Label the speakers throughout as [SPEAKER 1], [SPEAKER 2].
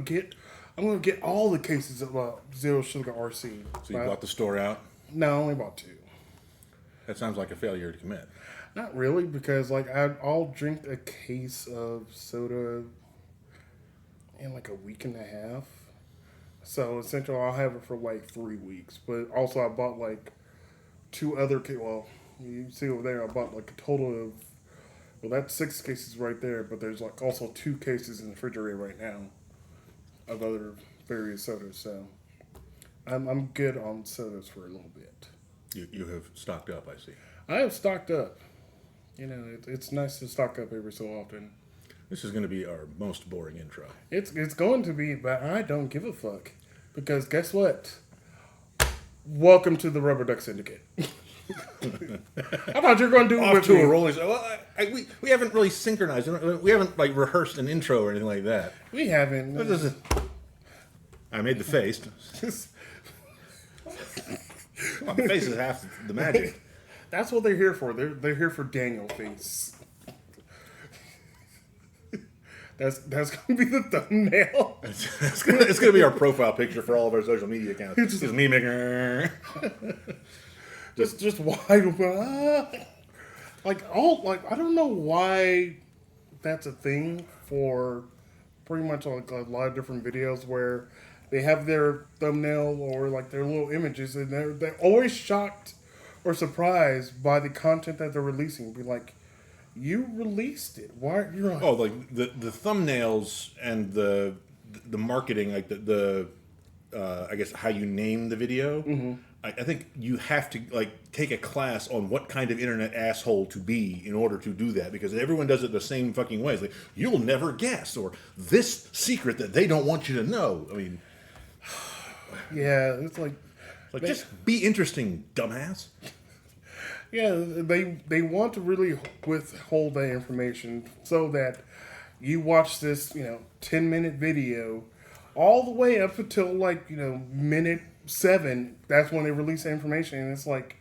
[SPEAKER 1] get all the cases of Zero Sugar RC.
[SPEAKER 2] So you bought the store out?
[SPEAKER 1] No, I only bought 2.
[SPEAKER 2] That sounds like a failure to commit.
[SPEAKER 1] Not really, because like I'll drink a case of soda in like a week and a half. So essentially, I'll have it for like 3 weeks. But also, I bought like 2 other cases. Well, you see over there, I bought like a total of. Well, that's 6 cases right there. But there's like also 2 cases in the refrigerator right now of other various sodas. So I'm good on sodas for a little bit.
[SPEAKER 2] You have stocked up, I see.
[SPEAKER 1] I have stocked up. You know, it's nice to stock up every so often.
[SPEAKER 2] This is going to be our most boring intro.
[SPEAKER 1] It's going to be, but I don't give a fuck. Because guess what? Welcome to the Rubber Duck Syndicate. I thought you were going to do it
[SPEAKER 2] Off
[SPEAKER 1] with
[SPEAKER 2] to
[SPEAKER 1] me.
[SPEAKER 2] a rolling. Well, we haven't really synchronized. We haven't like rehearsed an intro or anything like that.
[SPEAKER 1] We haven't.
[SPEAKER 2] What is it? I made the face. Well, the face is half the magic.
[SPEAKER 1] That's what they're here for. They're here for Daniel face. That's gonna be the thumbnail.
[SPEAKER 2] It's gonna be our profile picture for all of our social media accounts. It's just me making.
[SPEAKER 1] just wide open. I don't know why that's a thing for pretty much like a lot of different videos where they have their thumbnail or like their little images and they're always shocked or surprised by the content that they're releasing. Be like, you released it. Why you're like,
[SPEAKER 2] Oh, like the thumbnails and the marketing, like the I guess how you name the video. Mm-hmm. I think you have to like take a class on what kind of internet asshole to be in order to do that, because everyone does it the same fucking way. It's like, you'll never guess, or this secret that they don't want you to know. I mean,
[SPEAKER 1] yeah, it's like
[SPEAKER 2] just be interesting, dumbass.
[SPEAKER 1] yeah, they want to really withhold that information so that you watch this 10-minute video all the way up until like minute 7. That's when they release the information, and it's like,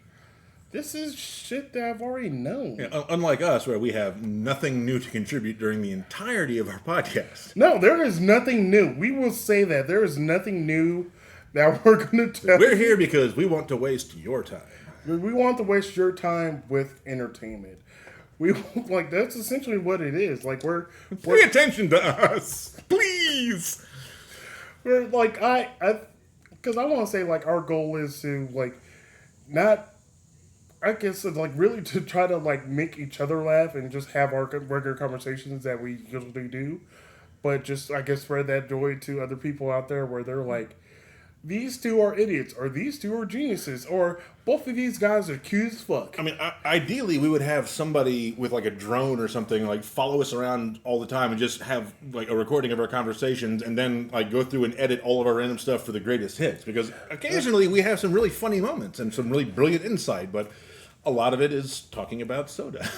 [SPEAKER 1] this is shit that I've already known.
[SPEAKER 2] Yeah, unlike us, where we have nothing new to contribute during the entirety of our podcast.
[SPEAKER 1] No, there is nothing new. We will say that there is nothing new that we're going to tell.
[SPEAKER 2] We're here because we want to waste your time.
[SPEAKER 1] We want to waste your time with entertainment. We like that's essentially what it is. Like we're
[SPEAKER 2] Pay attention to us, please.
[SPEAKER 1] we're like because I want to say like our goal is to like not. I guess it's like really to try to like make each other laugh and just have our regular conversations that we usually do, but just I guess spread that joy to other people out there where they're like, these 2 are idiots, or these 2 are geniuses, or both of these guys are cute as fuck.
[SPEAKER 2] I mean, ideally, we would have somebody with like a drone or something like follow us around all the time and just have like a recording of our conversations, and then like go through and edit all of our random stuff for the greatest hits. Because occasionally we have some really funny moments and some really brilliant insight, but a lot of it is talking about soda.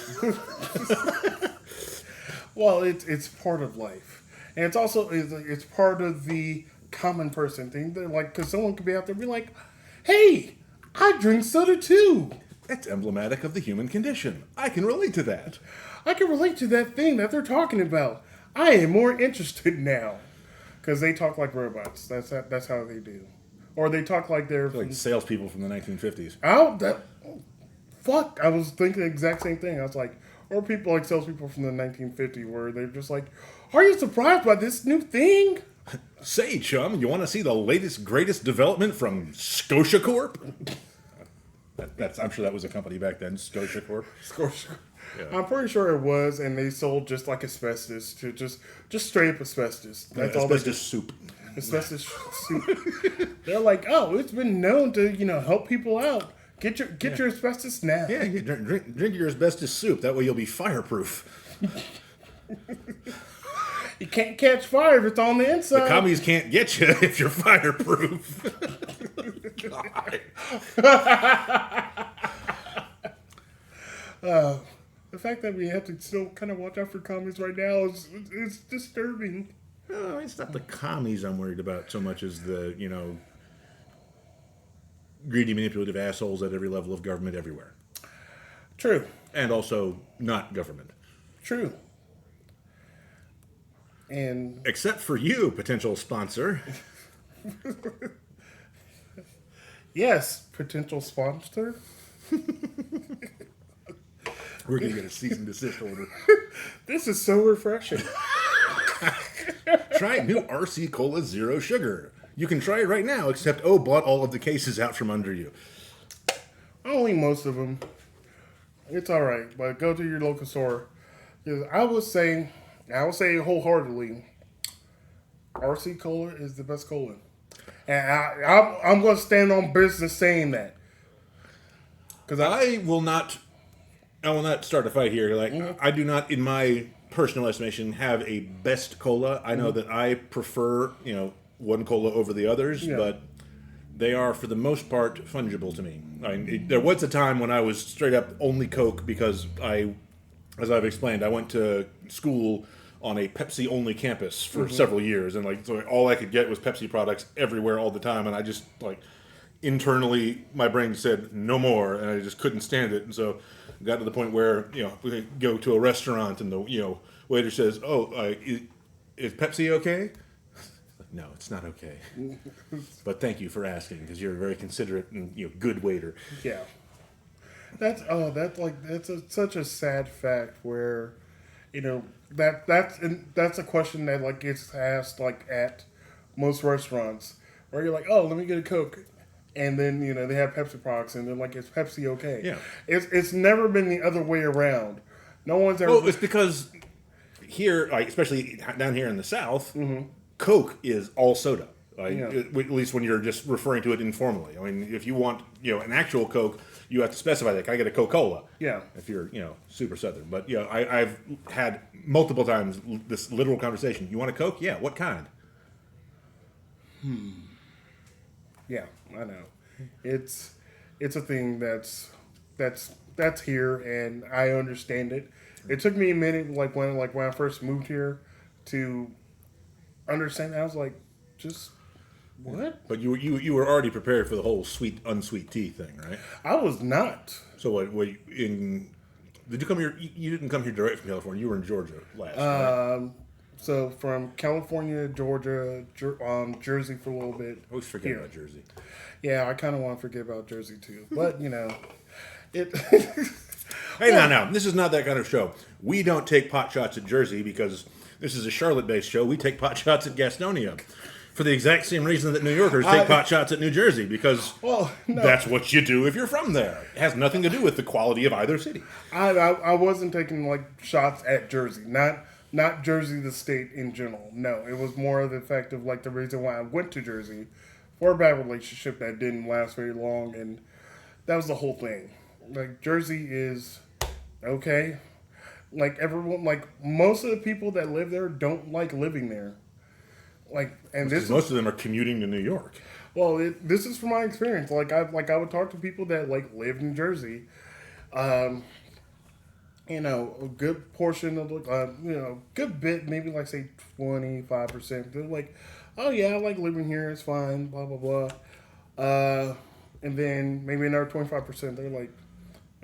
[SPEAKER 1] Well, it's part of life, and it's also it's part of the common person thing. They're like, because someone could be out there and be like, hey, I drink soda too.
[SPEAKER 2] That's emblematic of the human condition. I can relate to that.
[SPEAKER 1] I can relate to that thing that they're talking about. I am more interested now. Because they talk like robots. That's how they do. Or they talk like they're...
[SPEAKER 2] Like salespeople from the 1950s.
[SPEAKER 1] Fuck, I was thinking the exact same thing. I was like, or people like salespeople from the 1950s where they're just like, are you surprised by this new thing?
[SPEAKER 2] Say, chum, you want to see the latest, greatest development from Scotia Corp? I'm sure that was a company back then, Scotia Corp.
[SPEAKER 1] Scotia.
[SPEAKER 2] Yeah.
[SPEAKER 1] I'm pretty sure it was, and they sold just like asbestos to just straight up asbestos. That's all they
[SPEAKER 2] asbestos soup.
[SPEAKER 1] Asbestos soup. They're like, oh, it's been known to help people out. Get your asbestos now.
[SPEAKER 2] Yeah, you drink your asbestos soup. That way you'll be fireproof.
[SPEAKER 1] You can't catch fire if it's on the inside.
[SPEAKER 2] The commies can't get you if you're fireproof.
[SPEAKER 1] The fact that we have to still kind of watch out for commies right now is disturbing.
[SPEAKER 2] No, it's not the commies I'm worried about so much as the, greedy, manipulative assholes at every level of government everywhere.
[SPEAKER 1] True.
[SPEAKER 2] And also not government.
[SPEAKER 1] True. And
[SPEAKER 2] Except for you, potential sponsor.
[SPEAKER 1] yes, potential sponsor.
[SPEAKER 2] We're going to get a cease and desist order.
[SPEAKER 1] This is so refreshing.
[SPEAKER 2] Try new RC Cola Zero Sugar. You can try it right now, except bought all of the cases out from under you.
[SPEAKER 1] Only most of them. It's all right, but go to your local store. 'Cause I would say wholeheartedly, RC Cola is the best cola, and I'm going to stand on business saying that. Because
[SPEAKER 2] I will not start a fight here. Like I do not, in my personal estimation, have a best cola. I know that I prefer, one cola over the others,
[SPEAKER 1] Yeah.
[SPEAKER 2] but they are for the most part fungible to me. There was a time when I was straight up only Coke because as I've explained, I went to school on a Pepsi only campus for several years, and so all I could get was Pepsi products everywhere all the time, and I just internally my brain said no more, and I just couldn't stand it, and so it got to the point where we go to a restaurant and the waiter says, "Oh, is Pepsi okay?" No, it's not okay. But thank you for asking because you're a very considerate and good waiter.
[SPEAKER 1] yeah, that's such a sad fact where, that's a question that gets asked at most restaurants where you're like, oh, let me get a Coke. And then they have Pepsi products, and they're like, "Is Pepsi okay?"
[SPEAKER 2] Yeah.
[SPEAKER 1] It's never been the other way around. No one's ever.
[SPEAKER 2] Well, it's because here, especially down here in the South, Coke is all soda.
[SPEAKER 1] Yeah.
[SPEAKER 2] At least when you're just referring to it informally. I mean, if you want an actual Coke, you have to specify that. Can I get a Coca-Cola?
[SPEAKER 1] Yeah.
[SPEAKER 2] If you're super Southern, but I've had multiple times this literal conversation. You want a Coke? Yeah. What kind?
[SPEAKER 1] Yeah, I know. It's a thing that's here, and I understand it. It took me a minute, when I first moved here, to understand. I was like, just what?
[SPEAKER 2] But you were already prepared for the whole sweet unsweet tea thing, right?
[SPEAKER 1] I was not.
[SPEAKER 2] So what did you come here? You didn't come here direct from California. You were in Georgia last. Right?
[SPEAKER 1] So from California, Georgia, Jersey for a little bit.
[SPEAKER 2] I always forget
[SPEAKER 1] here.
[SPEAKER 2] about Jersey.
[SPEAKER 1] Yeah, I kind of want to forget about Jersey too, but it.
[SPEAKER 2] Hey, now, this is not that kind of show. We don't take pot shots at Jersey because this is a Charlotte-based show. We take pot shots at Gastonia for the exact same reason that New Yorkers take pot shots at New Jersey because that's what you do if you're from there. It has nothing to do with the quality of either city.
[SPEAKER 1] I wasn't taking shots at Jersey, not Jersey the state in general. No, it was more of the fact of the reason why I went to Jersey for a bad relationship that didn't last very long, and that was the whole thing. Jersey is okay. Everyone, most of the people that live there don't like living there.
[SPEAKER 2] Most of them are commuting to New York.
[SPEAKER 1] Well, this is from my experience. I would talk to people that lived in Jersey. A good portion of good bit, maybe say 25%. They're like, oh yeah, I like living here. It's fine. Blah blah blah. And then maybe another 25%. They're like,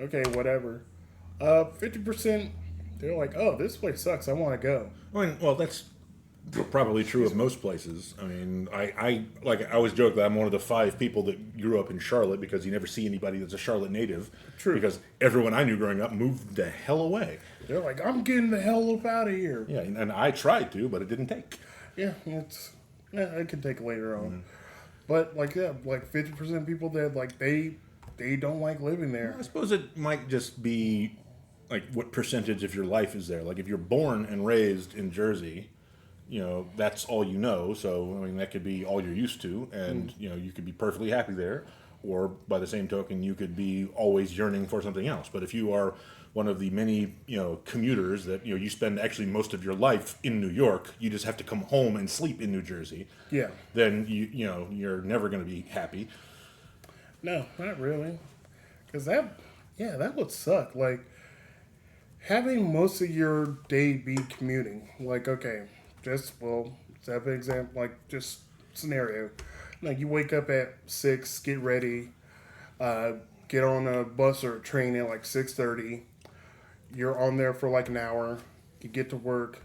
[SPEAKER 1] okay, whatever. 50%. They're like, oh, this place sucks. I want to go.
[SPEAKER 2] Well, that's probably true of most places. I mean, I always joke that I'm one of the 5 people that grew up in Charlotte because you never see anybody that's a Charlotte native.
[SPEAKER 1] True.
[SPEAKER 2] Because everyone I knew growing up moved the hell away.
[SPEAKER 1] They're like, I'm getting the hell up out of here.
[SPEAKER 2] Yeah, and I tried to, but it didn't take.
[SPEAKER 1] Yeah, it can take later on. But 50% of people that they don't like living there.
[SPEAKER 2] I suppose it might just be what percentage of your life is there. If you're born and raised in Jersey, that's all you know. So I mean, that could be all you're used to, and you could be perfectly happy there. Or by the same token, you could be always yearning for something else. But if you are one of the many commuters that you spend actually most of your life in New York, you just have to come home and sleep in New Jersey.
[SPEAKER 1] Yeah.
[SPEAKER 2] Then you're never going to be happy.
[SPEAKER 1] No, not really. Because that would suck. Having most of your day be commuting. Okay, just have an example. Just scenario. You wake up at 6, get ready, get on a bus or a train at 6:30. You're on there for an hour. You get to work.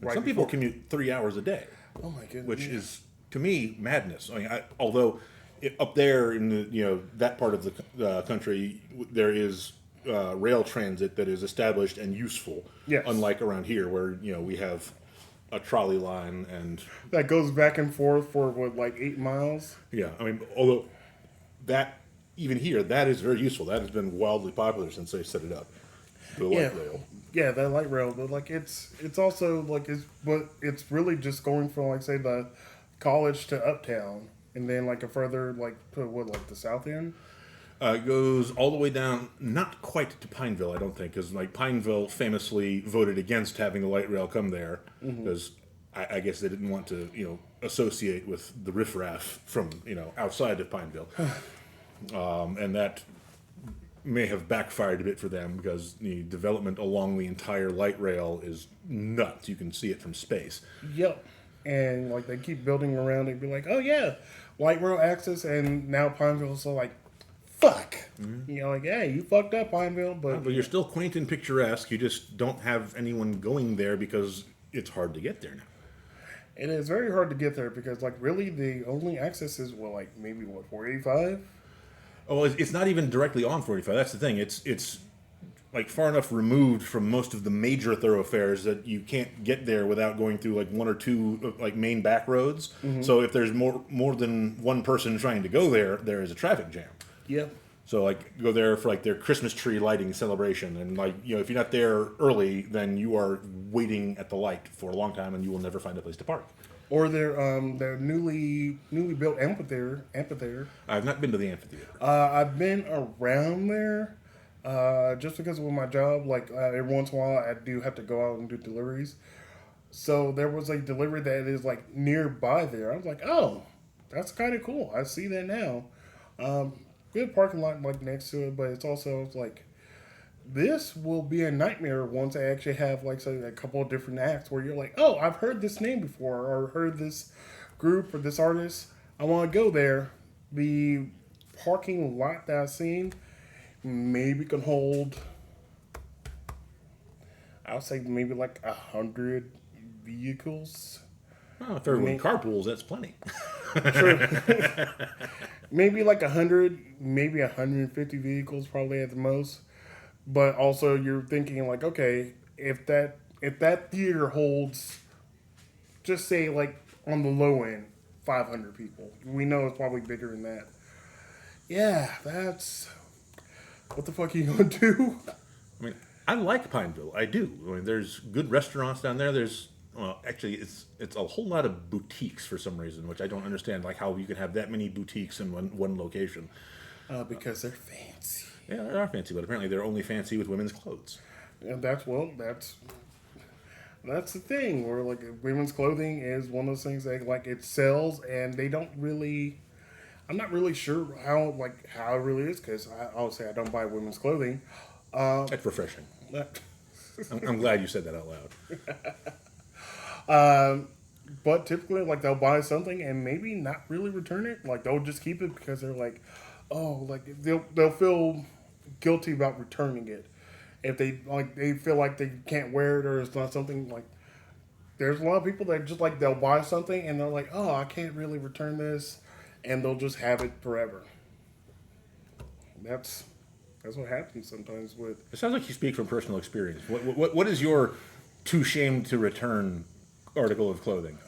[SPEAKER 1] right
[SPEAKER 2] Some people
[SPEAKER 1] before.
[SPEAKER 2] commute 3 hours a day,
[SPEAKER 1] Oh my goodness.
[SPEAKER 2] which is to me madness. I mean, although up there in the that part of the country there is rail transit that is established and useful,
[SPEAKER 1] Yes.
[SPEAKER 2] unlike around here where we have a trolley line and
[SPEAKER 1] that goes back and forth for what, like 8 miles?
[SPEAKER 2] yeah. I mean, although that even here that is very useful. That has been wildly popular since they set it up. The light rail.
[SPEAKER 1] Yeah, that light rail, but like it's also like it's really just going from like say the college to uptown, and then like a further like to what, like the south end.
[SPEAKER 2] It goes all the way down, not quite to Pineville, I don't think, because like Pineville famously voted against having the light rail come there because I guess they didn't want to associate with the riffraff from outside of Pineville, and that may have backfired a bit for them because the development along the entire light rail is nuts. You can see it from space.
[SPEAKER 1] Yep, and like they keep building around it, be like, oh yeah, light rail access, and now Pineville's so like, fuck, like hey, you fucked up Pineville,
[SPEAKER 2] But you're still quaint and picturesque. You just don't have anyone going there because it's hard to get there now.
[SPEAKER 1] it is very hard to get there because like really the only access is like maybe 485.
[SPEAKER 2] Oh, it's not even directly on 45. That's the thing. It's like far enough removed from most of the major thoroughfares that you can't get there without going through like one or two like main back roads. So if there's more than one person trying to go there, there is a traffic jam.
[SPEAKER 1] Yep.
[SPEAKER 2] So like go there for like their Christmas tree lighting celebration, and like if you're not there early, then you are waiting at the light for a long time, and you will never find a place to park.
[SPEAKER 1] Or their newly built amphitheater.
[SPEAKER 2] I've not been to the amphitheater.
[SPEAKER 1] I've been around there, just because with my job. Like every once in a while, I do have to go out and do deliveries. So there was a delivery that is like nearby there. I was like, oh, that's kind of cool. I see that now. Good parking lot like next to it, but it's also like this will be a nightmare once I actually have like say a couple of different acts where you're like, oh, I've heard this name before or heard this group or this artist. I want to go there. The parking lot that I've seen maybe can hold, I'll say maybe like 100 vehicles.
[SPEAKER 2] Oh, if everyone carpools, that's plenty.
[SPEAKER 1] True. Maybe like 100, maybe 150 vehicles probably at the most. But also you're thinking like, okay, if that theater holds, just say like on the low end, 500 people. We know it's probably bigger than that. Yeah, that's what the fuck are you gonna do?
[SPEAKER 2] I mean, I like Pineville. I do. I mean, there's good restaurants down there. There's actually, it's a whole lot of boutiques for some reason, which I don't understand. Like how you can have that many boutiques in one location.
[SPEAKER 1] Because they're fancy.
[SPEAKER 2] Yeah, they are fancy, but apparently they're only fancy with women's clothes.
[SPEAKER 1] And that's the thing. Where like women's clothing is one of those things that like it sells, and they don't really. I'm not really sure how it really is because I'll say I don't buy women's clothing.
[SPEAKER 2] That's refreshing. I'm glad you said that out loud.
[SPEAKER 1] But typically, like they'll buy something and maybe not really return it. Like they'll just keep it because they're like, oh, like they'll feel guilty about returning it if they feel like they can't wear it or it's not something like. There's a lot of people that just like they'll buy something and they're like, oh, I can't really return this, and they'll just have it forever. That's what happens sometimes with.
[SPEAKER 2] It sounds like you speak from personal experience. What is your too shamed to return article of clothing?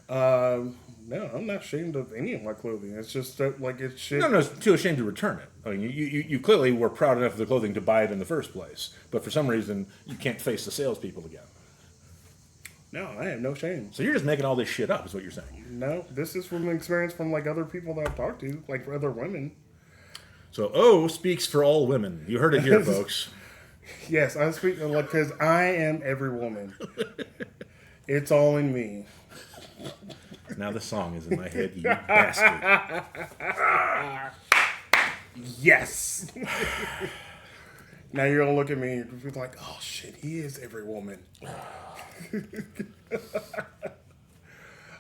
[SPEAKER 1] No, I'm not ashamed of any of my clothing. It's just that, like it's shit.
[SPEAKER 2] No, too ashamed to return it. I mean, you clearly were proud enough of the clothing to buy it in the first place, but for some reason you can't face the salespeople again.
[SPEAKER 1] No, I have no shame.
[SPEAKER 2] So you're just making all this shit up, is what you're saying.
[SPEAKER 1] No, this is from experience from like other people that I've talked to, like other women.
[SPEAKER 2] So O speaks for all women. You heard it here, folks.
[SPEAKER 1] Yes, I speak like because I am every woman. It's all in me.
[SPEAKER 2] Now the song is in my head, you bastard.
[SPEAKER 1] Yes. Now you're gonna look at me and be like, "Oh shit, he is every woman."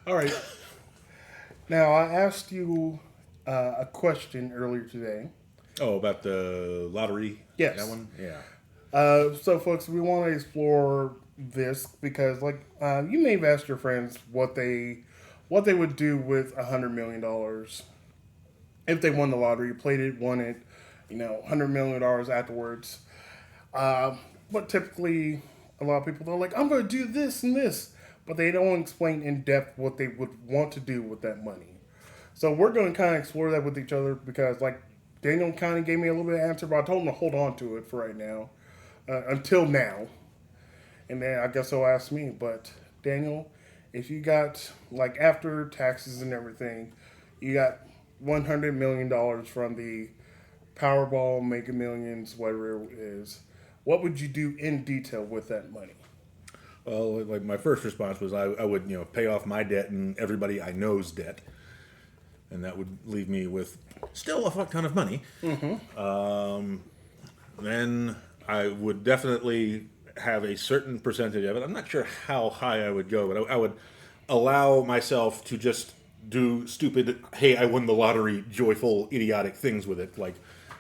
[SPEAKER 1] All right. Now I asked you a question earlier today.
[SPEAKER 2] Oh, about the lottery?
[SPEAKER 1] Yes.
[SPEAKER 2] That one? Yeah.
[SPEAKER 1] So folks, we want to explore this because, like, you may have asked your friends what they would do with $100 million if they won the lottery, played it, won it, $100 million afterwards. But typically, a lot of people they're like, I'm going to do this and this, but they don't explain in depth what they would want to do with that money. So we're going to kind of explore that with each other because, like, Daniel kind of gave me a little bit of answer, but I told him to hold on to it for right now, until now. And then I guess he'll ask me. But Daniel, if you got like after taxes and everything, you got $100 million from the Powerball, Mega Millions, whatever it is, what would you do in detail with that money?
[SPEAKER 2] Well, like my first response was I would pay off my debt and everybody I know's debt, and that would leave me with still a fuck ton of money. Then I would definitely have a certain percentage of it. I'm not sure how high I would go, but I would allow myself to just do stupid, hey, I won the lottery, joyful, idiotic things with it, like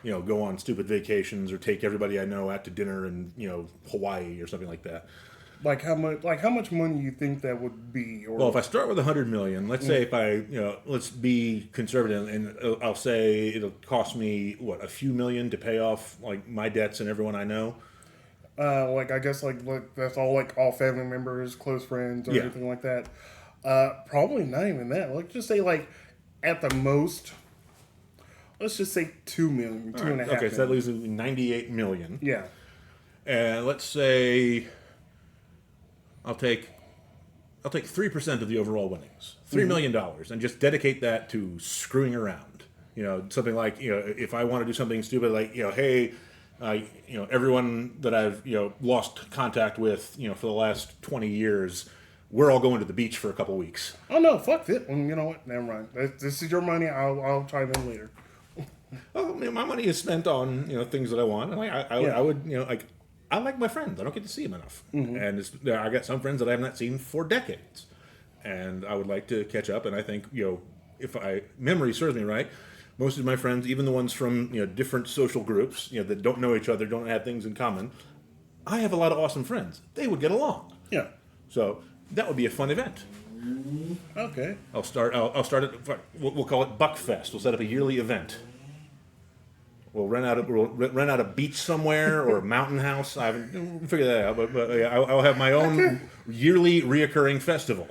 [SPEAKER 2] go on stupid vacations or take everybody I know out to dinner in Hawaii or something like that.
[SPEAKER 1] Like how much money you think that would be? Or
[SPEAKER 2] Well, if I start with 100 million, let's say if I, let's be conservative, and I'll say it'll cost me a few million to pay off like my debts and everyone I know.
[SPEAKER 1] like I guess like that's all family members, close friends, or
[SPEAKER 2] Yeah.
[SPEAKER 1] anything like that. Probably not even that. Let's just say like at the most, let's just say 2 million, two and a half.
[SPEAKER 2] Okay, so that leaves me 98 million.
[SPEAKER 1] Yeah.
[SPEAKER 2] And let's say I'll take 3% of the overall winnings, $3 million, and just dedicate that to screwing around. Something like if I want to do something stupid, like hey, everyone that I've lost contact with for the last 20 years, we're all going to the beach for a couple weeks.
[SPEAKER 1] Oh no, fuck it. You know what? Never mind. This is your money. I'll chime in later.
[SPEAKER 2] Well, my money is spent on things that I want, and I would like. I like my friends. I don't get to see them enough, and I got some friends that I have not seen for decades, and I would like to catch up. And I think if memory serves me right, most of my friends, even the ones from different social groups, that don't know each other, don't have things in common, I have a lot of awesome friends. They would get along.
[SPEAKER 1] Yeah.
[SPEAKER 2] So that would be a fun event.
[SPEAKER 1] Okay.
[SPEAKER 2] I'll start it. We'll call it Buckfest. We'll set up a yearly event. We'll rent out a beach somewhere or a mountain house. I haven't figured that out, but yeah, I'll have my own yearly reoccurring festival.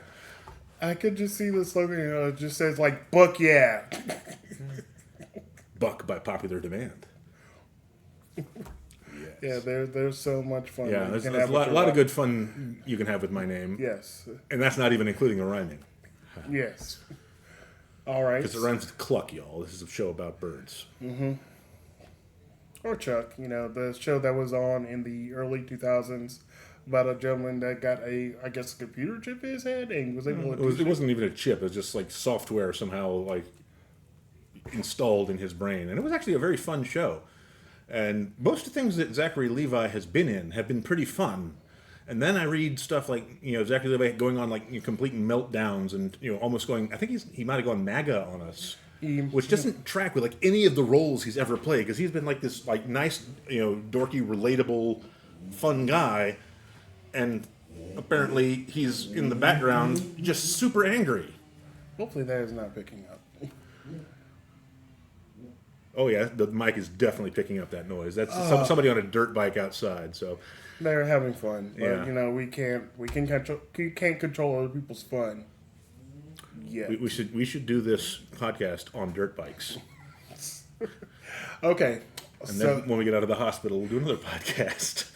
[SPEAKER 1] I could just see the slogan. It just says like "Buck yeah."
[SPEAKER 2] Buck by popular demand.
[SPEAKER 1] Yeah, there's so much fun.
[SPEAKER 2] Yeah,
[SPEAKER 1] that you
[SPEAKER 2] there's
[SPEAKER 1] can
[SPEAKER 2] a
[SPEAKER 1] have with
[SPEAKER 2] lot
[SPEAKER 1] your
[SPEAKER 2] of good fun you can have with my name.
[SPEAKER 1] Yes.
[SPEAKER 2] And that's not even including the rhyming.
[SPEAKER 1] Yes. All right.
[SPEAKER 2] Because it rhymes with cluck, y'all. This is a show about birds.
[SPEAKER 1] Or Chuck, the show that was on in the early 2000s about a gentleman that got a computer chip in his head and was able to.
[SPEAKER 2] It wasn't even a chip. It was just like software somehow like installed in his brain. And it was actually a very fun show. And most of the things that Zachary Levi has been in have been pretty fun. And then I read stuff like, Zachary Levi going on like complete meltdowns and, almost going, I think he might have gone MAGA on us. Which doesn't track with like any of the roles he's ever played, because he's been like this like nice, dorky, relatable, fun guy, and apparently he's in the background just super angry.
[SPEAKER 1] Hopefully that is not picking up.
[SPEAKER 2] Oh yeah, the mic is definitely picking up that noise. That's somebody on a dirt bike outside. So
[SPEAKER 1] They're having fun, but
[SPEAKER 2] Yeah.
[SPEAKER 1] we can't control other people's fun. Yeah.
[SPEAKER 2] we should do this podcast on dirt bikes,
[SPEAKER 1] Okay.
[SPEAKER 2] and then when we get out of the hospital, we'll do another podcast.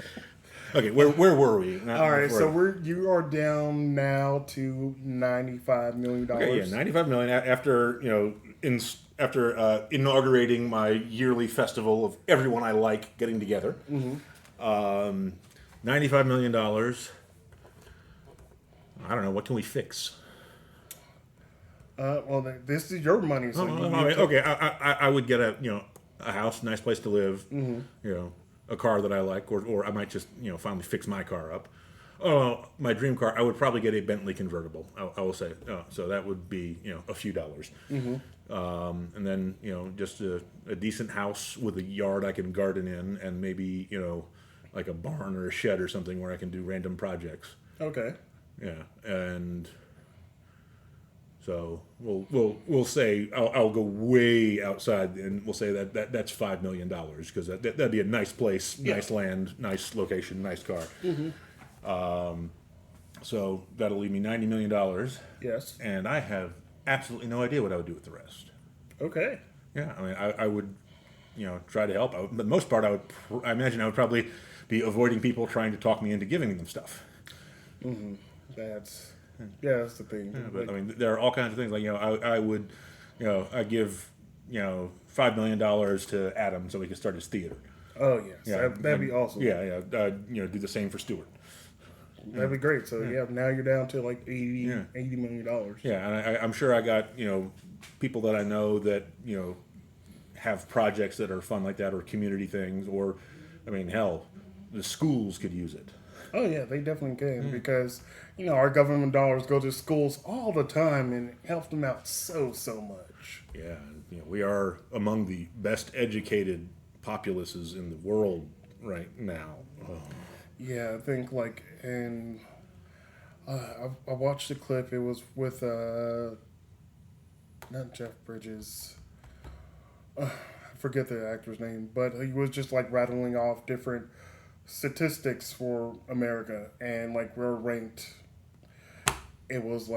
[SPEAKER 2] Okay, where were we?
[SPEAKER 1] All right, so you are down now to $95 million.
[SPEAKER 2] Okay, yeah, 95 million after after inaugurating my yearly festival of everyone I like getting together. $95 million. I don't know, what can we fix?
[SPEAKER 1] Well, this is your money, so
[SPEAKER 2] Okay, I would get a house, nice place to live, a car that I like, or I might just finally fix my car up. Oh, my dream car, I would probably get a Bentley convertible. I will say, so that would be a few dollars, and then just a decent house with a yard I can garden in, and maybe like a barn or a shed or something where I can do random projects.
[SPEAKER 1] Okay.
[SPEAKER 2] Yeah, and so we'll say I'll go way outside, and we'll say that's $5 million because that'd be a nice place, nice land, nice location, nice car. So that'll leave me $90 million.
[SPEAKER 1] Yes.
[SPEAKER 2] And I have absolutely no idea what I would do with the rest.
[SPEAKER 1] Okay.
[SPEAKER 2] Yeah, I mean, I would, try to help. But the most part, I imagine I would probably be avoiding people trying to talk me into giving them stuff.
[SPEAKER 1] That's the thing.
[SPEAKER 2] Yeah, but I mean, there are all kinds of things. Like, I would, I give, $5 million to Adam so he can start his theater.
[SPEAKER 1] Oh yes,
[SPEAKER 2] Yeah,
[SPEAKER 1] that'd be awesome.
[SPEAKER 2] Yeah. Do the same for Stewart.
[SPEAKER 1] That'd be great. So now you're down to like $80 million.
[SPEAKER 2] Yeah, and I'm sure I got people that I know that have projects that are fun like that, or community things, or I mean, hell, the schools could use it.
[SPEAKER 1] Oh yeah, they definitely can because our government dollars go to schools all the time and help them out so much.
[SPEAKER 2] Yeah, we are among the best educated populaces in the world right now. Oh.
[SPEAKER 1] Yeah, I think and I watched the clip. It was with not Jeff Bridges. I forget the actor's name, but he was just rattling off different statistics for America, and we're ranked. It was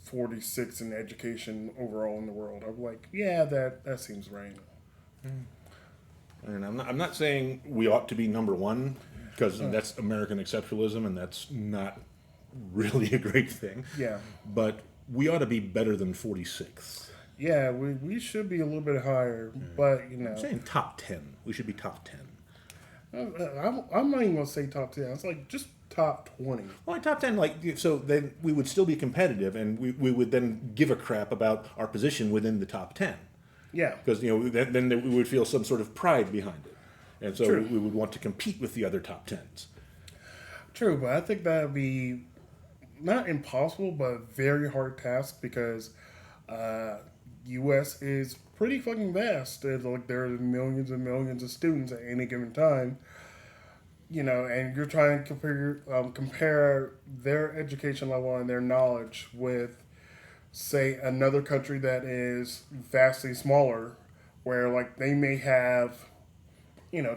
[SPEAKER 1] 46 in education overall in the world. I'm like, yeah, that seems right.
[SPEAKER 2] And I'm not saying we ought to be number one, because that's American exceptionalism, and that's not really a great thing.
[SPEAKER 1] Yeah.
[SPEAKER 2] But we ought to be better than 46th.
[SPEAKER 1] Yeah, we should be a little bit higher, but
[SPEAKER 2] I'm saying top 10. We should be top 10.
[SPEAKER 1] I'm not even gonna say top 10. It's just top 20.
[SPEAKER 2] Well, top 10, so then we would still be competitive, and we would then give a crap about our position within the top 10.
[SPEAKER 1] Yeah.
[SPEAKER 2] Because then we would feel some sort of pride behind it, and so
[SPEAKER 1] True.
[SPEAKER 2] we would want to compete with the other top 10s.
[SPEAKER 1] True, but I think that would be not impossible, but a very hard task because U.S. is pretty fucking vast. There's there are millions and millions of students at any given time. And you're trying to compare their education level and their knowledge with, say, another country that is vastly smaller, where they may have,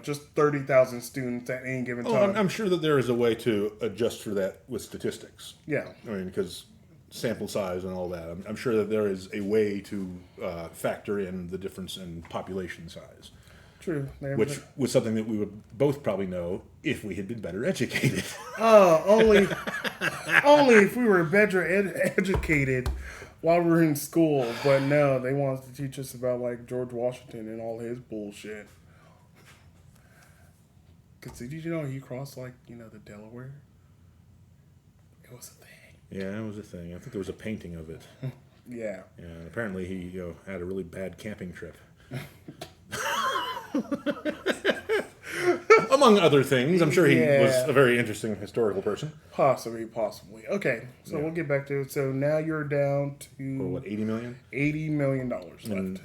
[SPEAKER 1] just 30,000 students at any given time.
[SPEAKER 2] I'm sure that there is a way to adjust for that with statistics.
[SPEAKER 1] Yeah.
[SPEAKER 2] I mean, because sample size and all that. I'm sure that there is a way to factor in the difference in population size.
[SPEAKER 1] True.
[SPEAKER 2] Which was something that we would both probably know if we had been better educated.
[SPEAKER 1] Only if we were better educated while we were in school. But no, they wanted to teach us about George Washington and all his bullshit. Because did you know he crossed the Delaware? It was a thing.
[SPEAKER 2] Yeah, it was a thing. I think there was a painting of it.
[SPEAKER 1] Yeah.
[SPEAKER 2] Yeah, and apparently he had a really bad camping trip. Among other things. I'm sure he was a very interesting historical person.
[SPEAKER 1] Possibly. Okay, so we'll get back to it. So now you're down to...
[SPEAKER 2] Or what, $80 million?
[SPEAKER 1] $80 million left.
[SPEAKER 2] And,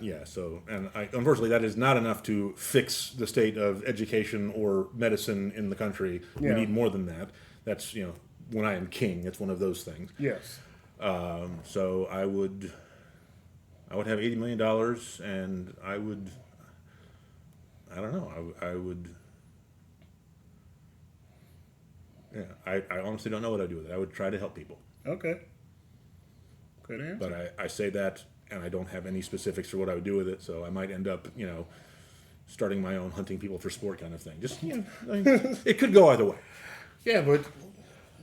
[SPEAKER 2] unfortunately that is not enough to fix the state of education or medicine in the country.
[SPEAKER 1] Yeah.
[SPEAKER 2] We need more than that. That's, when I am king, it's one of those things.
[SPEAKER 1] Yes.
[SPEAKER 2] So I would have $80 million, and I don't know. I would. Yeah, I honestly don't know what I'd do with it. I would try to help people.
[SPEAKER 1] Okay. Good answer.
[SPEAKER 2] But I say that, and I don't have any specifics for what I would do with it. So I might end up, starting my own hunting people for sport kind of thing. Just it could go either way.
[SPEAKER 1] Yeah, but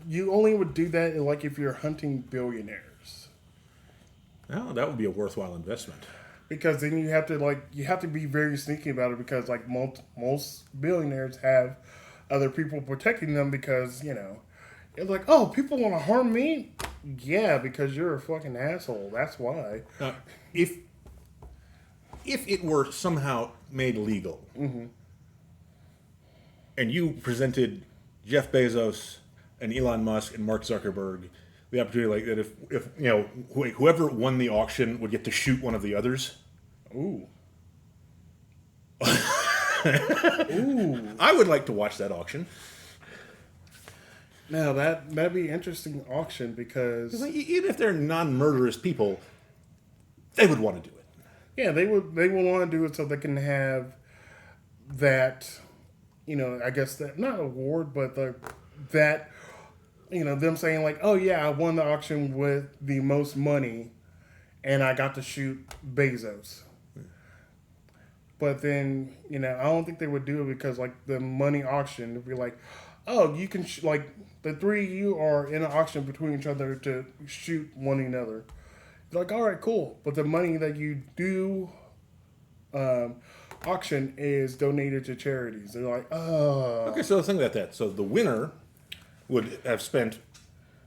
[SPEAKER 1] you only would do that if you're hunting billionaires.
[SPEAKER 2] No, that would be a worthwhile investment.
[SPEAKER 1] Because then you have to be very sneaky about it because most billionaires have other people protecting them because it's oh, people want to harm me. Yeah, because you're a fucking asshole. That's why.
[SPEAKER 2] If it were somehow made legal, and you presented Jeff Bezos and Elon Musk and Mark Zuckerberg the opportunity that if whoever won the auction would get to shoot one of the others.
[SPEAKER 1] Ooh. Ooh.
[SPEAKER 2] I would like to watch that auction.
[SPEAKER 1] Now that'd be interesting auction because
[SPEAKER 2] Even if they're non-murderous people, they would want to do it.
[SPEAKER 1] yeah, they would want to do it so they can have that, I guess that not award, but that them saying like, oh yeah, I won the auction with the most money, and I got to shoot Bezos. But then I don't think they would do it because like the money auction would be like, oh, you can like the three of you are in an auction between each other to shoot one another. You're like, all right, cool. But the money that you do auction is donated to charities. They're like, oh.
[SPEAKER 2] Okay, so think about that. So the winner would have spent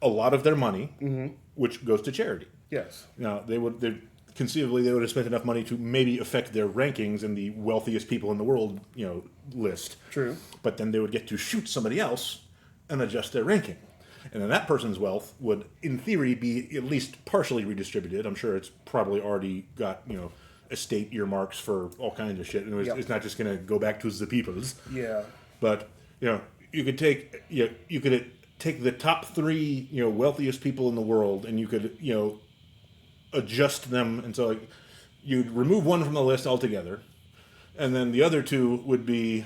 [SPEAKER 2] a lot of their money, which goes to charity.
[SPEAKER 1] Yes.
[SPEAKER 2] Now conceivably they would have spent enough money to maybe affect their rankings in the wealthiest people in the world, list.
[SPEAKER 1] True.
[SPEAKER 2] But then they would get to shoot somebody else and adjust their ranking. And then that person's wealth would, in theory, be at least partially redistributed. I'm sure it's probably already got, estate earmarks for all kinds of shit. And it's not just going to go back to the peoples.
[SPEAKER 1] Yeah.
[SPEAKER 2] But, you could take the top three, wealthiest people in the world, and you could, adjust them. And so you'd remove one from the list altogether. And then the other two would be,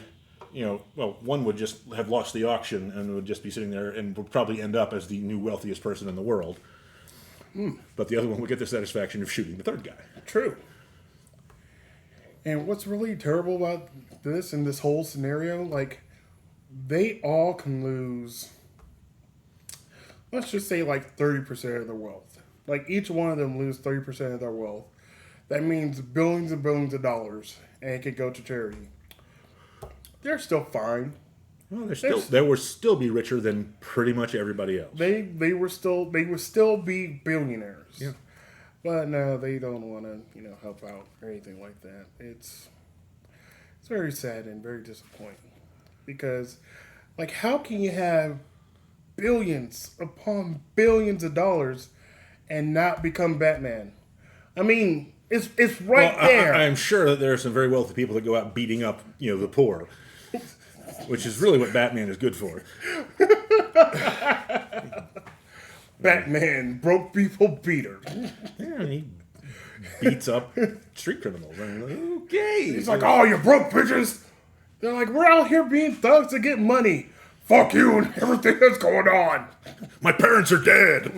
[SPEAKER 2] one would just have lost the auction and would just be sitting there and would probably end up as the new wealthiest person in the world. But the other one would get the satisfaction of shooting the third guy.
[SPEAKER 1] True. And what's really terrible about this and this whole scenario, like, they all can lose, let's just say, like, 30% of their wealth. Like, each one of them lose 30% of their wealth. That means billions and billions of dollars, and it could go to charity. They're still fine.
[SPEAKER 2] Well, they would still be richer than pretty much everybody else.
[SPEAKER 1] They would still be billionaires.
[SPEAKER 2] Yeah.
[SPEAKER 1] But no, they don't want to, help out or anything like that. It's very sad and very disappointing. Because, like, how can you have billions upon billions of dollars and not become Batman? I mean, it's right there.
[SPEAKER 2] I'm sure that there are some very wealthy people that go out beating up, the poor. Which is really what Batman is good for.
[SPEAKER 1] Batman, broke people beater.
[SPEAKER 2] Yeah, he beats up street criminals. I mean, okay.
[SPEAKER 1] He's like, oh, you broke bitches. They're like, we're out here being thugs to get money. Fuck you and everything that's going on.
[SPEAKER 2] My parents are dead.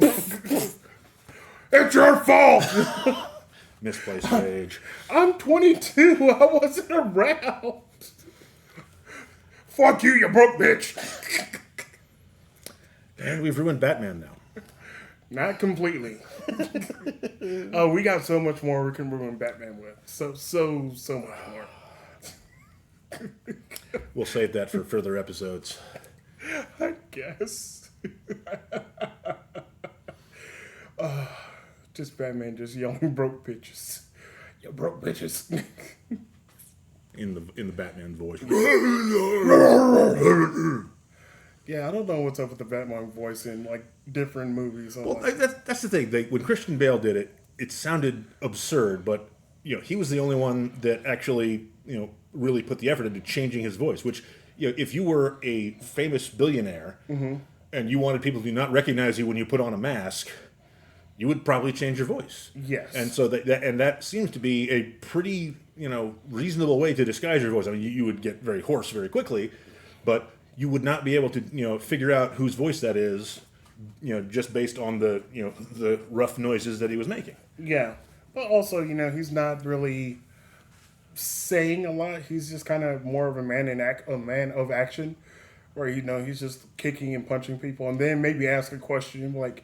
[SPEAKER 1] It's your fault.
[SPEAKER 2] Misplaced rage.
[SPEAKER 1] I'm 22. I wasn't around. Fuck you, you broke bitch.
[SPEAKER 2] And we've ruined Batman now.
[SPEAKER 1] Not completely. Oh, we got so much more we can ruin Batman with. So much more.
[SPEAKER 2] We'll save that for further episodes.
[SPEAKER 1] I guess. Just Batman just yelling broke bitches. You broke bitches.
[SPEAKER 2] In the Batman voice.
[SPEAKER 1] Yeah, I don't know what's up with the Batman voice in like different movies.
[SPEAKER 2] Well, that's the thing. When Christian Bale did it, it sounded absurd, but he was the only one that actually really put the effort into changing his voice. Which if you were a famous billionaire and you wanted people to not recognize you when you put on a mask, you would probably change your voice.
[SPEAKER 1] Yes.
[SPEAKER 2] And so that seems to be a pretty reasonable way to disguise your voice. I mean, you would get very hoarse very quickly, but you would not be able to figure out whose voice that is, just based on the the rough noises that he was making.
[SPEAKER 1] Yeah, but also he's not really saying a lot. He's just kind of more of a man of action, where he's just kicking and punching people, and then maybe ask a question like,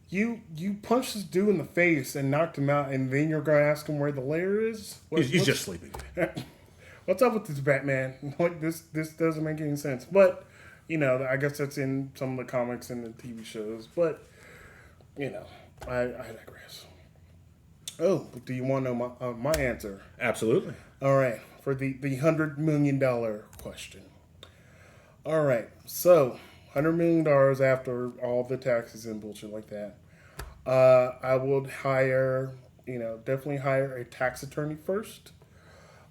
[SPEAKER 1] You punched this dude in the face and knocked him out, and then you're going to ask him where the lair is?
[SPEAKER 2] He's just sleeping.
[SPEAKER 1] What's up with this Batman? Like, this doesn't make any sense. But, I guess that's in some of the comics and the TV shows. But, I digress. Oh, do you want to know my answer?
[SPEAKER 2] Absolutely.
[SPEAKER 1] All right, for the $100 million question. All right, so $100 million after all the taxes and bullshit like that. I would definitely hire a tax attorney first.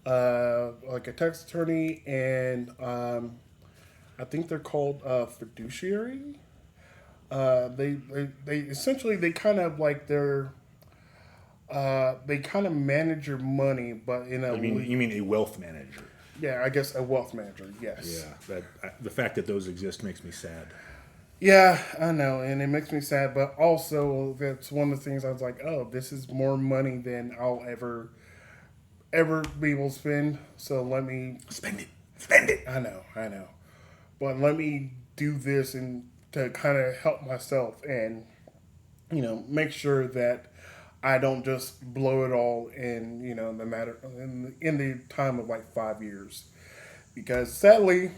[SPEAKER 1] like a tax attorney, and I think they're called fiduciary. They essentially they kind of like they kind of manage your money, but in a
[SPEAKER 2] You mean a wealth manager?
[SPEAKER 1] yeah, I guess a wealth manager. Yes.
[SPEAKER 2] Yeah. The fact that those exist makes me sad.
[SPEAKER 1] Yeah, I know, and it makes me sad, but also that's one of the things I was like, oh, this is more money than I'll ever be able to spend. So let me
[SPEAKER 2] Spend it. Spend it.
[SPEAKER 1] I know, but let me do this and to kind of help myself and make sure that I don't just blow it all in the matter in the time of like 5 years, because sadly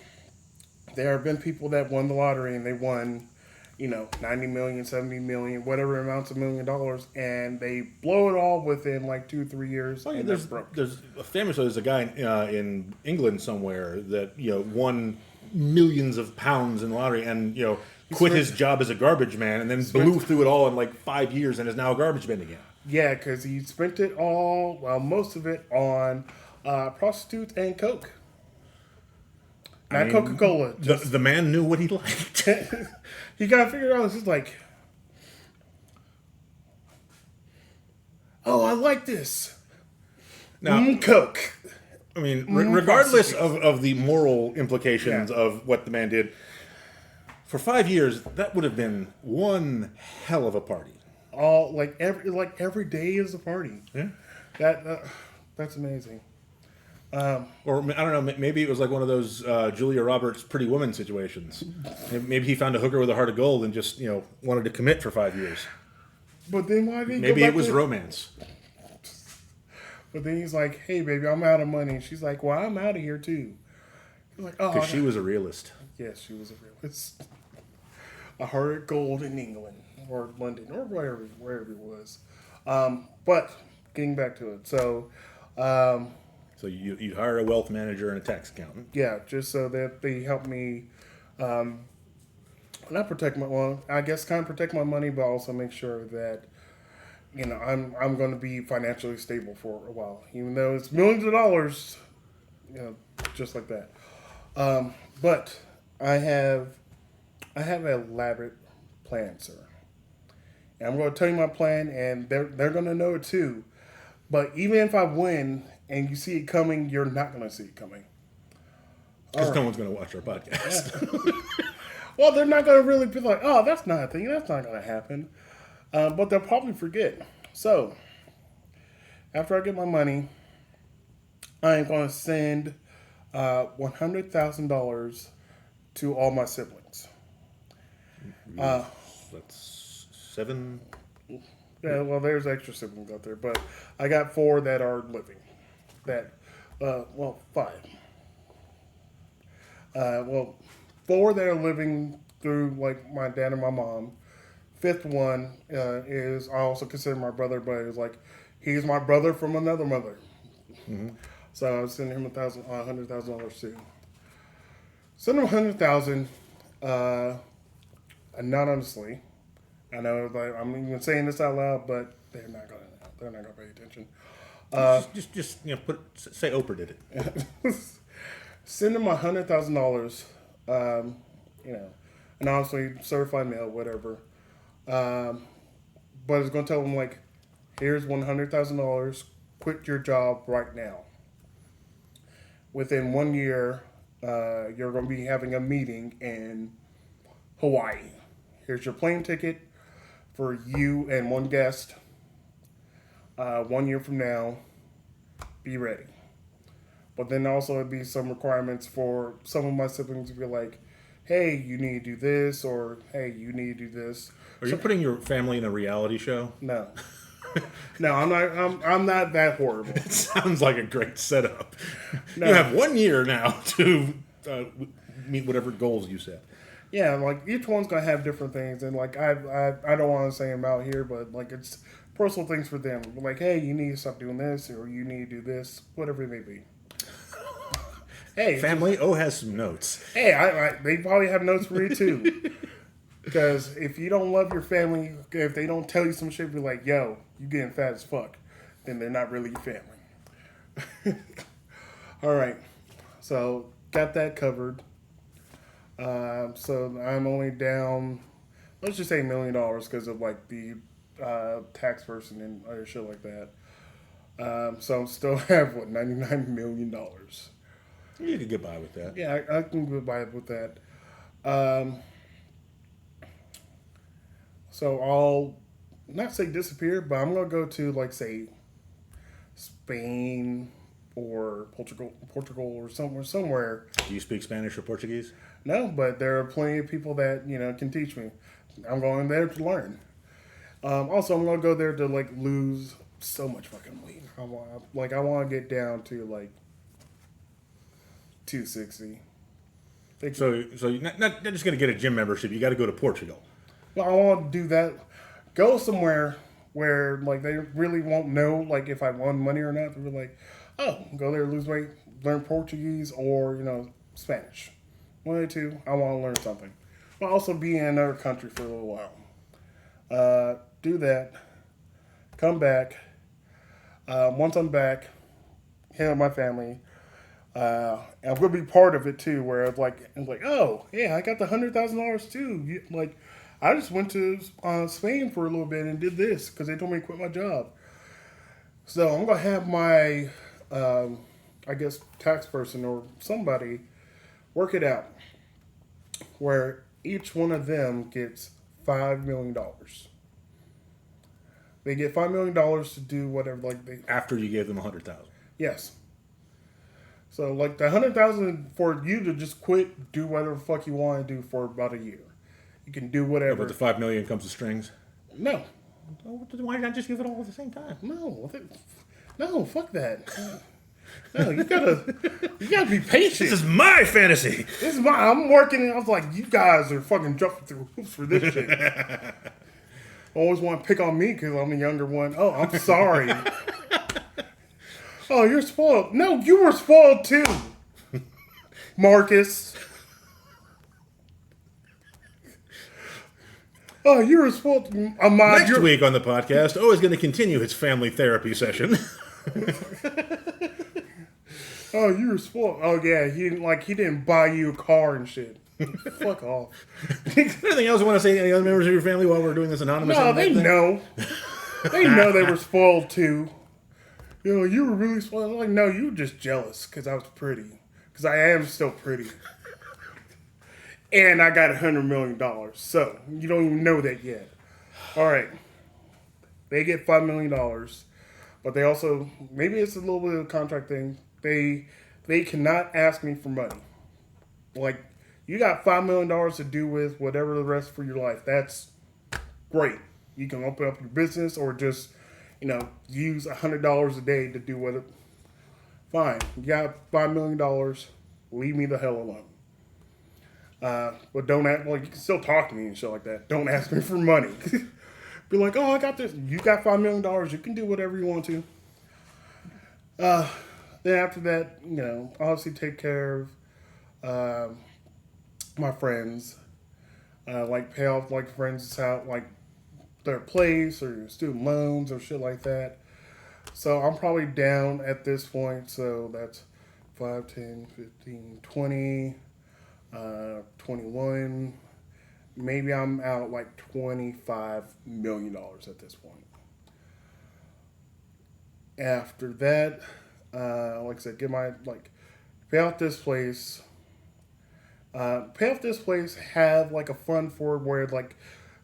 [SPEAKER 1] there have been people that won the lottery and they won 90 million, 70 million, whatever amounts of $1 million, and they blow it all within like 2-3 years.
[SPEAKER 2] Oh, yeah,
[SPEAKER 1] and
[SPEAKER 2] there's
[SPEAKER 1] they're broke.
[SPEAKER 2] there's a guy in England somewhere that won millions of pounds in the lottery and quit his job as a garbage man and then blew through it all in like 5 years and is now a garbage man again.
[SPEAKER 1] Yeah, because he spent it all, well, most of it on prostitutes and coke. Not Coca-Cola.
[SPEAKER 2] The man knew what he liked.
[SPEAKER 1] He got to figure out. It's just like, oh, I like this.
[SPEAKER 2] Now,
[SPEAKER 1] Coke.
[SPEAKER 2] I mean, regardless of the moral implications of what the man did, for 5 years, that would have been one hell of a party.
[SPEAKER 1] All every day is a party.
[SPEAKER 2] Yeah.
[SPEAKER 1] That's amazing.
[SPEAKER 2] Or I don't know, maybe it was like one of those Julia Roberts Pretty Woman situations. Maybe he found a hooker with a heart of gold and just wanted to commit for 5 years.
[SPEAKER 1] But then why did he
[SPEAKER 2] Maybe
[SPEAKER 1] go back
[SPEAKER 2] it was
[SPEAKER 1] to,
[SPEAKER 2] romance.
[SPEAKER 1] But then he's like, "Hey, baby, I'm out of money." And she's like, "Well, I'm out of here too." He's like, "Oh,
[SPEAKER 2] Because she was a realist.
[SPEAKER 1] yes, she was a realist. A heart of gold in England or London or wherever it was." But getting back to it, so.
[SPEAKER 2] So you hire a wealth manager and a tax accountant.
[SPEAKER 1] Yeah, just so that they help me, not protect I guess kind of protect my money, but also make sure that, I'm going to be financially stable for a while, even though it's millions of dollars, just like that. But I have an elaborate plan, sir. And I'm going to tell you my plan, and they're going to know it too. But even if I win and you see it coming, you're not going to see it coming.
[SPEAKER 2] Because no one's going to watch our podcast.
[SPEAKER 1] Well, they're not going to really be like, oh, that's not a thing. That's not going to happen. But they'll probably forget. So, after I get my money, I am going to send $100,000 to all my siblings.
[SPEAKER 2] That's 7.
[SPEAKER 1] Yeah, well, there's extra siblings out there, but I got 4 that are living. 5. 4 that are living through like my dad and my mom. 5th one is I also consider my brother, but it's like he's my brother from another mother. Mm-hmm. So I was sending him $100,000 too. Send him $100,000. And not honestly, I know like I'm even saying this out loud, but they're not gonna pay attention.
[SPEAKER 2] Just say Oprah did it.
[SPEAKER 1] Send them $100,000, and obviously certified mail, whatever. But it's gonna tell them like, here's $100,000. Quit your job right now. Within 1 year, you're gonna be having a meeting in Hawaii. Here's your plane ticket for you and one guest. 1 year from now, be ready. But then also it'd be some requirements for some of my siblings to be like, hey, you need to do this, or hey, you need to do this.
[SPEAKER 2] Are you putting your family in a reality show?
[SPEAKER 1] No. No, I'm not. I'm not that horrible.
[SPEAKER 2] It sounds like a great setup.
[SPEAKER 1] No.
[SPEAKER 2] You have 1 year now to meet whatever goals you set.
[SPEAKER 1] Yeah, like each one's gonna have different things, and like I don't want to say them out here, but like it's personal things for them. Like, hey, you need to stop doing this, or you need to do this, whatever it may be. Hey,
[SPEAKER 2] Family O has some notes.
[SPEAKER 1] Hey, they probably have notes for you too. Because if you don't love your family, if they don't tell you some shit, be like, yo, you getting fat as fuck, then they're not really your family. All right. So got that covered. So I'm only down, let's just say $1 million because of like the tax person and other shit like that. So I'm still have what $99 million.
[SPEAKER 2] You could get by with that.
[SPEAKER 1] Yeah, I can get by with that. Um, so I'll not say disappear, but I'm gonna go to like say Spain or Portugal or somewhere.
[SPEAKER 2] Do you speak Spanish or Portuguese?
[SPEAKER 1] No, but there are plenty of people that can teach me. I'm going there to learn. Also, I'm gonna go there to like lose so much fucking weight. I want to get down to like 260.
[SPEAKER 2] So you're not just going to get a gym membership. You got to go to Portugal.
[SPEAKER 1] Well, I want to do that. Go somewhere where like they really won't know like if I won money or not. They'll be like, oh, go there, lose weight, learn Portuguese or Spanish. One of the two. I want to learn something. I'll also be in another country for a little while. Do that. Come back. Once I'm back, hit my family. And I'm gonna be part of it too, where I'm like, oh yeah, I got the $100,000 too. Like, I just went to Spain for a little bit and did this because they told me to quit my job. So I'm gonna have my, I guess, tax person or somebody work it out, where each one of them gets $5 million. They get $5 million to do whatever, like they.
[SPEAKER 2] After you gave them 100,000.
[SPEAKER 1] Yes. So like the 100,000 for you to just quit, do whatever the fuck you want to do for about a year. You can do whatever.
[SPEAKER 2] But the 5 million comes with strings.
[SPEAKER 1] No,
[SPEAKER 2] Why not just give it all at the same time?
[SPEAKER 1] no, fuck that. No, you gotta be patient.
[SPEAKER 2] This is my fantasy.
[SPEAKER 1] I'm working. I was like, you guys are fucking jumping through hoops for this shit. Always want to pick on me because I'm the younger one. Oh, I'm sorry. Oh, you're spoiled. No, you were spoiled too, Marcus. Oh, you were spoiled.
[SPEAKER 2] Next week on the podcast, O is going to continue his family therapy session.
[SPEAKER 1] Oh, you were spoiled. Oh yeah, he didn't buy you a car and shit. Fuck off.
[SPEAKER 2] Anything else you want to say to any other members of your family while we're doing this anonymous?
[SPEAKER 1] No, they know. They know they were spoiled too. You were really spoiled. I'm like, no, you were just jealous because I was pretty. Because I am still pretty. And I got $100 million. So, you don't even know that yet. All right. They get $5 million. But they also, maybe it's a little bit of a contract thing. They cannot ask me for money. Like, you got $5 million to do with whatever the rest for your life. That's great. You can open up your business or just, use $100 a day to do whatever. Fine. You got $5 million. Leave me the hell alone. But don't ask, you can still talk to me and shit like that. Don't ask me for money. Be like, oh, I got this. You got $5 million. You can do whatever you want to. Then after that, obviously take care of my friends. Pay off friends' house, their place or student loans or shit like that. So I'm probably down at this point. So that's 5, 10, 15, 20, 21. Maybe I'm out $25 million at this point. After that, like I said, get my pay off this place. Have a fund for where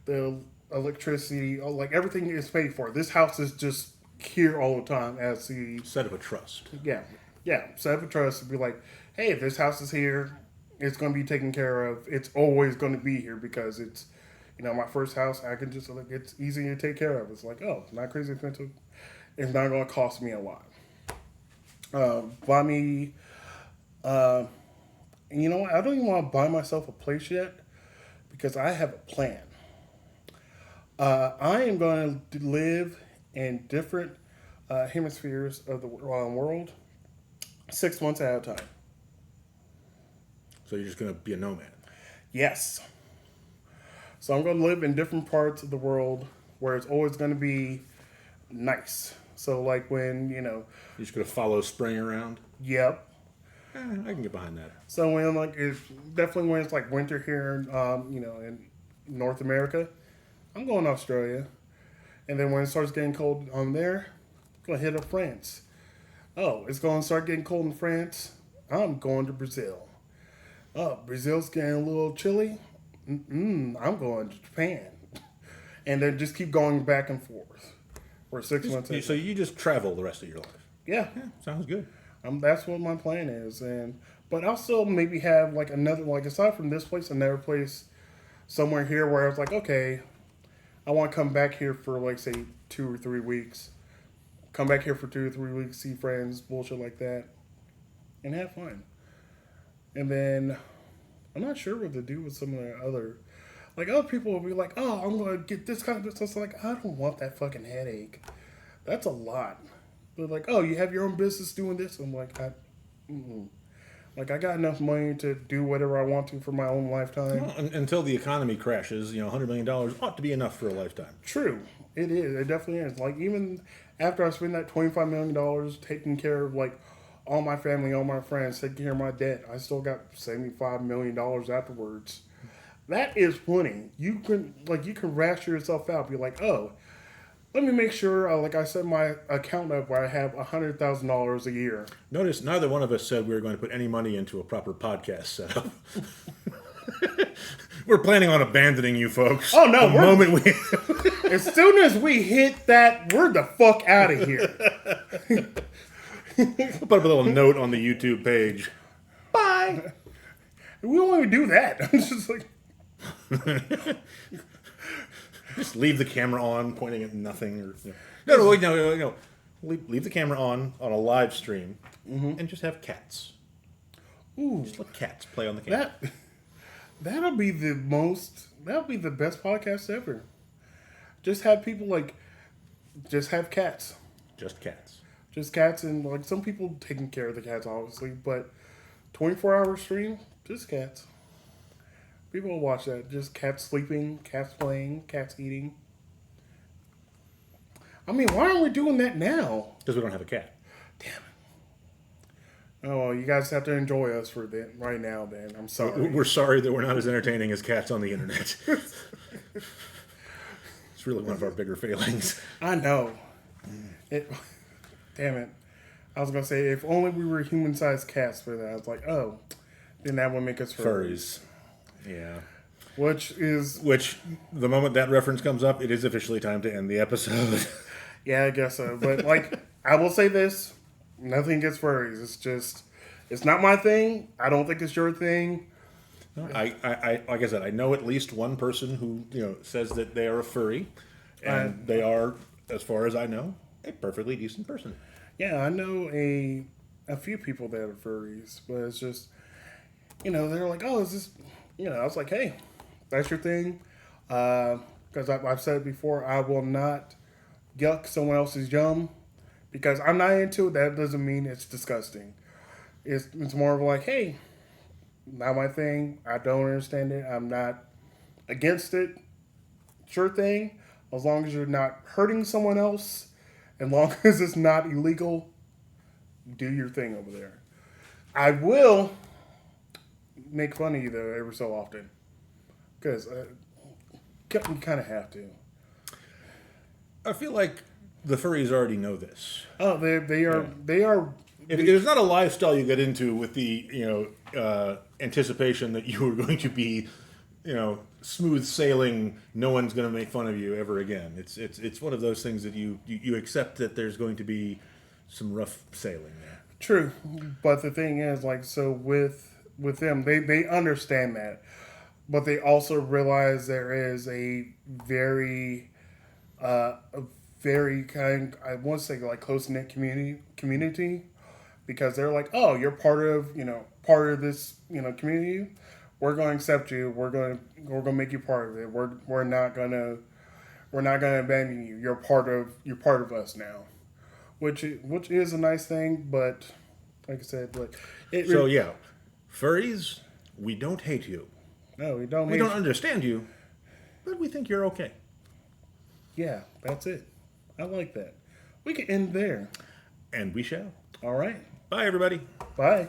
[SPEAKER 1] the electricity, everything is paid for. This house is just here all the time as the
[SPEAKER 2] set up a trust.
[SPEAKER 1] Yeah, set up a trust to be like, hey, if this house is here, it's going to be taken care of. It's always going to be here because it's, my first house. I can just it's easy to take care of. It's not crazy expensive. It's not going to cost me a lot. Buy me. You know what? I don't even want to buy myself a place yet because I have a plan. I am going to live in different hemispheres of the world 6 months at a time.
[SPEAKER 2] So you're just going to be a nomad?
[SPEAKER 1] Yes. So I'm going to live in different parts of the world where it's always going to be nice. So when,
[SPEAKER 2] You're just going to follow spring around?
[SPEAKER 1] Yep.
[SPEAKER 2] I can get behind that.
[SPEAKER 1] So when like it's definitely when it's like winter here, in North America, I'm going to Australia, and then when it starts getting cold on there, I'm gonna hit up France. Oh, it's going to start getting cold in France. I'm going to Brazil. Oh, Brazil's getting a little chilly. I'm going to Japan, and then just keep going back and forth for 6 months.
[SPEAKER 2] So you just travel the rest of your life.
[SPEAKER 1] Yeah,
[SPEAKER 2] Sounds good.
[SPEAKER 1] that's what my plan is, and but also maybe have like another like aside from this place, another place somewhere here where I was like, okay, I want to come back here for like say 2 or 3 weeks. Come back here for 2 or 3 weeks, see friends, bullshit like that, and have fun. And then I'm not sure what to do with some of the other. Like other people will be like, "Oh, I'm gonna get this kind of stuff." So like, I don't want that fucking headache. That's a lot. They're like, "Oh, you have your own business doing this." I'm like, like I got enough money to do whatever I want to for my own lifetime.
[SPEAKER 2] Well, until the economy crashes, $100 million ought to be enough for a lifetime.
[SPEAKER 1] True, it is. It definitely is. Like even after I spend that $25 million taking care of like all my family, all my friends, taking care of my debt, I still got $75 million afterwards. That is plenty. You can ration yourself out. Be like, oh, let me make sure, like I set my account up where I have $100,000 a year.
[SPEAKER 2] Notice neither one of us said we were going to put any money into a proper podcast setup. We're planning on abandoning you folks.
[SPEAKER 1] Oh no!
[SPEAKER 2] The moment we
[SPEAKER 1] as soon as we hit that, we're the fuck out of here.
[SPEAKER 2] I'll put up a little note on the YouTube page. Bye.
[SPEAKER 1] We won't even do that. I'm just like,
[SPEAKER 2] just leave the camera on, pointing at nothing, or no. Leave the camera on a live stream, and just have cats.
[SPEAKER 1] ooh,
[SPEAKER 2] Just let cats play on the camera.
[SPEAKER 1] that'll be the best podcast ever. Just have people just have cats.
[SPEAKER 2] Just cats.
[SPEAKER 1] Just cats, and like some people taking care of the cats, obviously, but 24-hour stream, just cats. People will watch that. Just cats sleeping, cats playing, cats eating. I mean, why aren't we doing that now?
[SPEAKER 2] Because we don't have a cat.
[SPEAKER 1] Damn it. Oh, well, you guys have to enjoy us for that right now, then. I'm sorry.
[SPEAKER 2] We're sorry that we're not as entertaining as cats on the internet. It's really one of our bigger failings.
[SPEAKER 1] I know. Damn it. I was going to say, if only we were human-sized cats for that. I was like, oh, then that would make us furries.
[SPEAKER 2] Yeah.
[SPEAKER 1] Which,
[SPEAKER 2] the moment that reference comes up, it is officially time to end the episode.
[SPEAKER 1] yeah, I guess so. But, I will say this. Nothing gets furries. It's not my thing. I don't think it's your thing.
[SPEAKER 2] I like I said, I know at least one person who says that they are a furry, and they are, as far as I know, a perfectly decent person.
[SPEAKER 1] Yeah, I know a few people that are furries, but it's just they're like, oh, is this? I was like, hey, that's your thing, because I've said it before. I will not yuck someone else's yum because I'm not into it. That doesn't mean it's disgusting. It's more of like, hey, not my thing. I don't understand it. I'm not against it. Sure thing. As long as you're not hurting someone else, as long as it's not illegal, do your thing over there. I will make fun of you, though, every so often. Because you kind of have to.
[SPEAKER 2] I feel like the furries already know this.
[SPEAKER 1] Oh, they are.
[SPEAKER 2] It is not a lifestyle you get into with the anticipation that you are going to be, smooth sailing. No one's going to make fun of you ever again. It's one of those things that you accept that there's going to be some rough sailing there.
[SPEAKER 1] True, but the thing is, so with them, they understand that, but they also realize there is a very kind, I want to say close knit community. Because they're like, oh, you're part of this community. We're going to accept you. We're going to make you part of it. We're not gonna abandon you. You're part of us now, which is a nice thing. But like I said,
[SPEAKER 2] furries, we don't hate you.
[SPEAKER 1] No, we don't.
[SPEAKER 2] We don't understand you, but we think you're okay.
[SPEAKER 1] Yeah, that's it. I like that. We can end there.
[SPEAKER 2] And we shall.
[SPEAKER 1] All right.
[SPEAKER 2] Bye, everybody.
[SPEAKER 1] Bye.